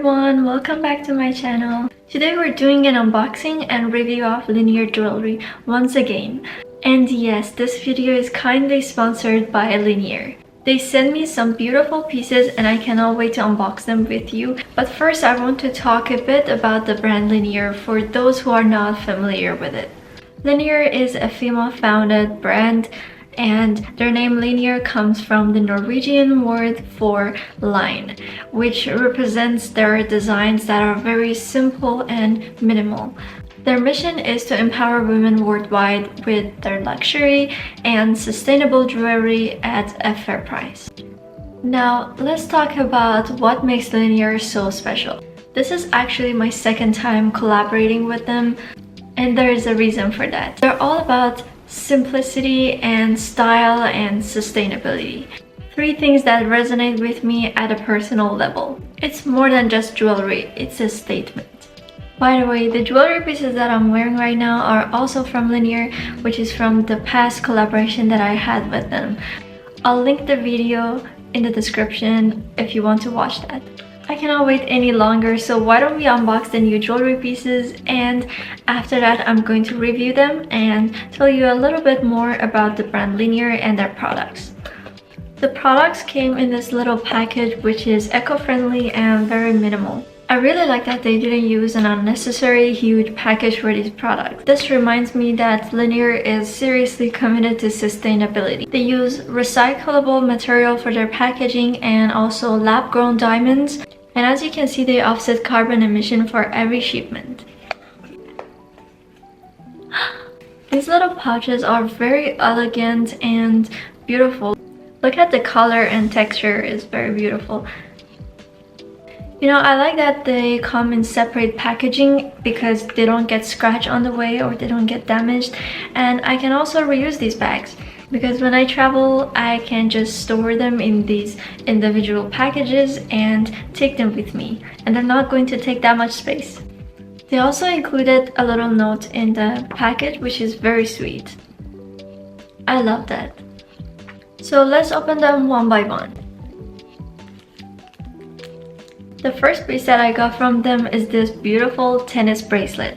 everyone, welcome back to my channel. Today we're doing an unboxing and review of Linjer jewelry once again. And yes, this video is kindly sponsored by Linjer. They sent me some beautiful pieces and I cannot wait to unbox them with you. But first I want to talk a bit about the brand Linjer for those who are not familiar with it. Linjer is a female-founded brand, and their name Linjer comes from the Norwegian word for line, which represents their designs that are very simple and minimal. Their mission is to empower women worldwide with their luxury and sustainable jewelry at a fair price. Now, let's talk about what makes Linjer so special. This is actually my second time collaborating with them, and there is a reason for that. They're all about simplicity and style and sustainability. Three things that resonate with me at a personal level. It's more than just jewelry, it's a statement. By the way, the jewelry pieces that I'm wearing right now are also from Linjer, which is from the past collaboration that I had with them. I'll link the video in the description if you want to watch that. I cannot wait any longer, so why don't we unbox the new jewelry pieces, and after that I'm going to review them and tell you a little bit more about the brand Linjer and their products. The products came in this little package which is eco-friendly and very minimal. I really like that they didn't use an unnecessary huge package for these products. This reminds me that Linjer is seriously committed to sustainability. They use recyclable material for their packaging and also lab-grown diamonds. And as you can see, they offset carbon emission for every shipment. These little pouches are very elegant and beautiful. Look at the color and texture, is very beautiful. You know, I like that they come in separate packaging because they don't get scratched on the way or they don't get damaged. And I can also reuse these bags because when I travel, I can just store them in these individual packages and take them with me. And they're not going to take that much space. They also included a little note in the package, which is very sweet. I love that. So let's open them one by one. The first piece that I got from them is this beautiful tennis bracelet.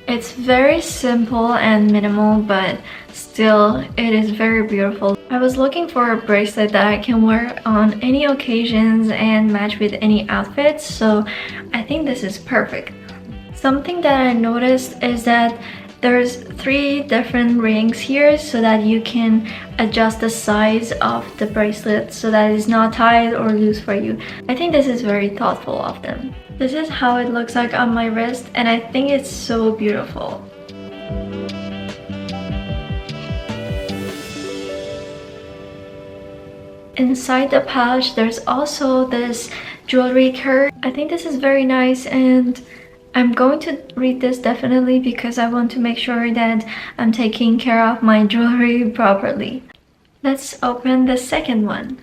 It's very simple and minimal, but still it is very beautiful. I was looking for a bracelet that I can wear on any occasions and match with any outfits, so I think this is perfect. Something that I noticed is that there's 3 different rings here so that you can adjust the size of the bracelet so that it's not tight or loose for you. I think this is very thoughtful of them. This is how it looks like on my wrist, and I think it's so beautiful. Inside the pouch, there's also this jewelry card. I think this is very nice, and I'm going to read this definitely because I want to make sure that I'm taking care of my jewelry properly. Let's open the second one.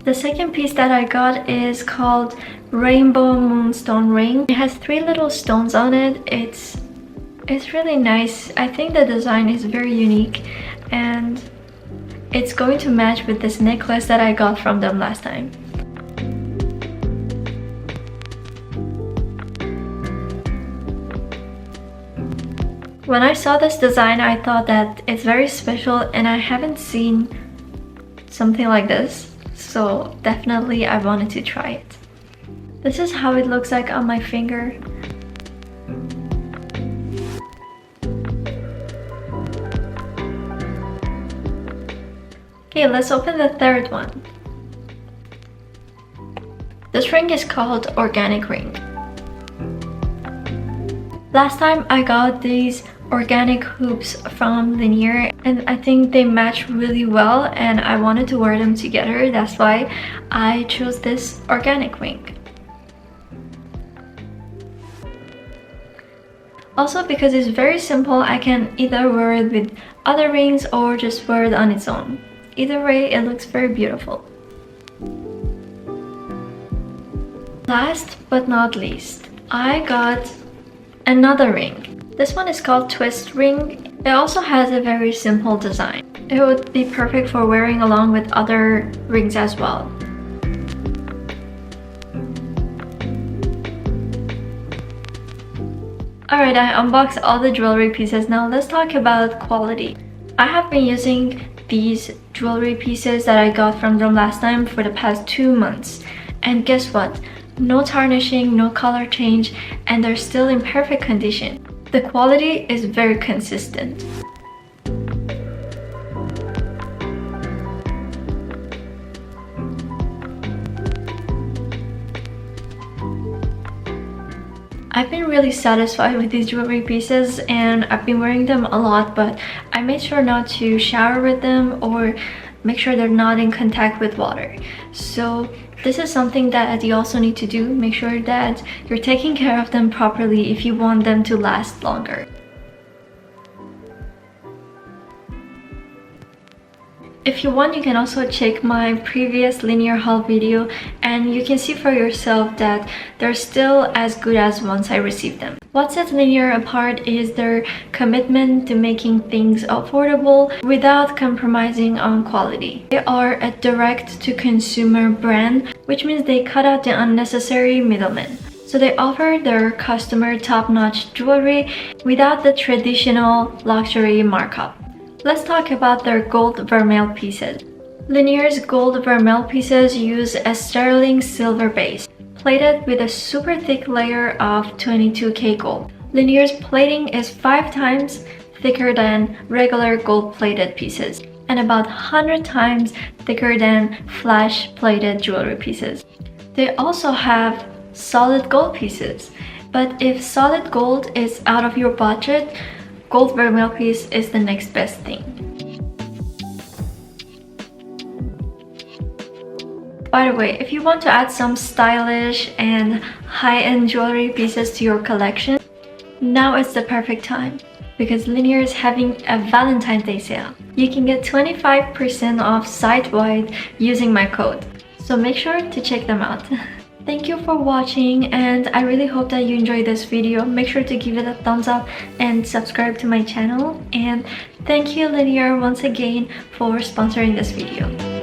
The second piece that I got is called Rainbow Moonstone Ring. It has 3 little stones on it. It's really nice. I think the design is very unique and it's going to match with this necklace that I got from them last time. When I saw this design, I thought that it's very special and I haven't seen something like this, so definitely I wanted to try it. This is how it looks like on my finger. Okay, let's open the third one. This ring is called Organic Ring. Last time I got these organic hoops from Linjer and I think they match really well and I wanted to wear them together. That's why I chose this organic ring. Also, because it's very simple, I can either wear it with other rings or just wear it on its own. Either way, it looks very beautiful. Last but not least, I got another ring. This one is called Twist Ring. It also has a very simple design. It would be perfect for wearing along with other rings as well. Alright, I unboxed all the jewelry pieces. Now let's talk about quality. I have been using these jewelry pieces that I got from them last time for the past 2 months. And guess what? No tarnishing, no color change, and they're still in perfect condition. The quality is very consistent. I've been really satisfied with these jewelry pieces and I've been wearing them a lot, but I made sure not to shower with them or make sure they're not in contact with water. So this is something that you also need to do. Make sure that you're taking care of them properly if you want them to last longer. If you want, you can also check my previous Linjer haul video and you can see for yourself that they're still as good as once I received them. What sets Linjer apart is their commitment to making things affordable without compromising on quality. They are a direct-to-consumer brand, which means they cut out the unnecessary middlemen. So they offer their customer top-notch jewelry without the traditional luxury markup. Let's talk about their gold vermeil pieces. Linjer's gold vermeil pieces use a sterling silver base, plated with a super thick layer of 22K gold. Linjer's plating is 5 times thicker than regular gold-plated pieces, and about 100 times thicker than flash-plated jewelry pieces. They also have solid gold pieces, but if solid gold is out of your budget, gold vermeil piece is the next best thing. By the way, if you want to add some stylish and high-end jewelry pieces to your collection, now is the perfect time because Linjer is having a Valentine's Day sale. You can get 25% off site-wide using my code, so make sure to check them out. Thank you for watching and I really hope that you enjoyed this video. Make sure to give it a thumbs up and subscribe to my channel. And thank you Linjer once again for sponsoring this video.